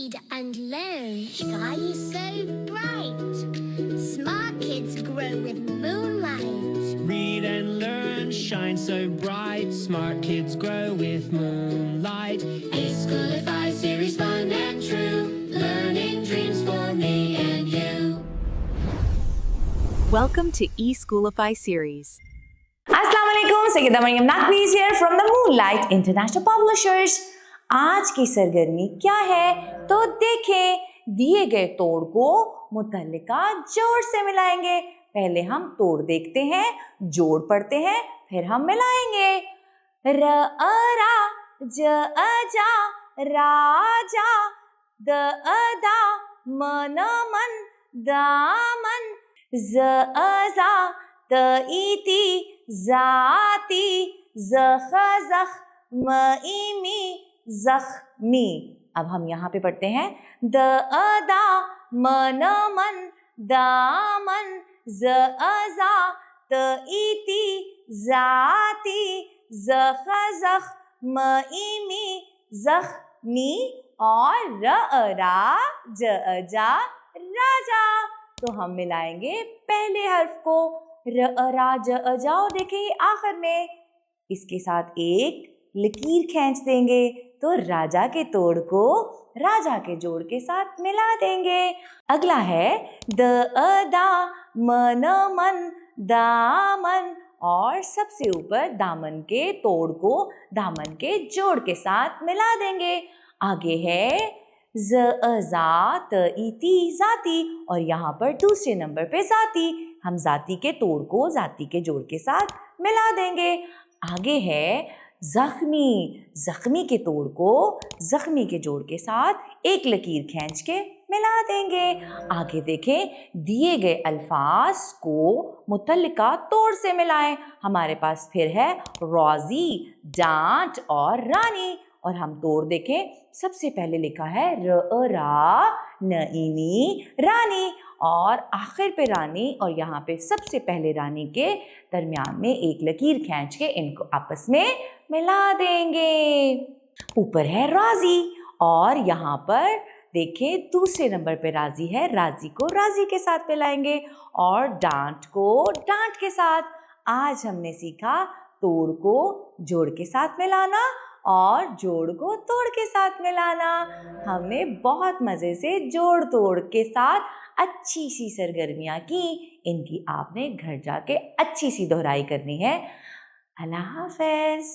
read and learn. Sky is so bright. Smart kids grow with moonlight. Read and learn, shine so bright. Smart kids grow with moonlight. E-Schoolify series, fun and true. Learning dreams for me and you. Welcome to E-Schoolify series. Assalamu alaikum, Sayyida Maryam Naqvi is here from the Moonlight International Publishers. आज की सरगर्मी क्या है तो देखें, दिए गए तोड़ को मुतल्लिका जोड़ से मिलाएंगे। पहले हम तोड़ देखते हैं, जोड़ पढ़ते हैं, फिर हम मिलाएंगे। र अ रा ज अ जा राजा, द अ दा मन मन दामन, ज अ जा त ई ती जाती, ज़ ख ज़ख म ई मी ज़ख्मी। अब हम यहाँ पे पढ़ते हैं द अ दा मन मन दामन, ज़ अ ज़ा त ई ती जाती, ज़ ख ज़ख म ई मी ज़ख्मी, और र अ रा ज अ जा राजा। तो हम मिलाएंगे पहले हर्फ को, र अ रा ज अ जा, और देखिए आखिर में इसके साथ एक लकीर खींच देंगे तो राजा के तोड़ को राजा के जोड़ के साथ मिला देंगे। अगला है द अ दा मन मन दामन, और सबसे ऊपर दामन के तोड़ को दामन के जोड़ के साथ मिला देंगे। आगे है ज अ जा त ई ती जाती, और यहाँ पर दूसरे नंबर पे जाती, हम जाती के तोड़ को जाती के जोड़ के साथ मिला देंगे। आगे है जख्मी, जख्मी के तोड़ को जख्मी के जोड़ के साथ एक लकीर खींच के मिला देंगे। आगे देखें, दिए गए अल्फाज को मुतल्लिका तोड़ से मिलाएं। हमारे पास फिर है रोज़ी, डांट और रानी, और हम तोड़ देखें। सबसे पहले लिखा है र अ रा नईमी रानी, और आखिर पे रानी, और यहाँ पे सबसे पहले रानी के दरमियान में एक लकीर खींच के इनको आपस में मिला देंगे। ऊपर है राजी, और यहाँ पर देखें दूसरे नंबर पे राजी है, राजी को राजी के साथ मिलाएंगे, और डांट को डांट के साथ। आज हमने सीखा तोड़ को जोड़ के साथ मिलाना और जोड़ को तोड़ के साथ मिलाना। हमने बहुत मज़े से जोड़ तोड़ के साथ अच्छी सी सरगर्मियाँ की। इनकी आपने घर जाके अच्छी सी दोहराई करनी है। अल्लाह हाफ़िज़।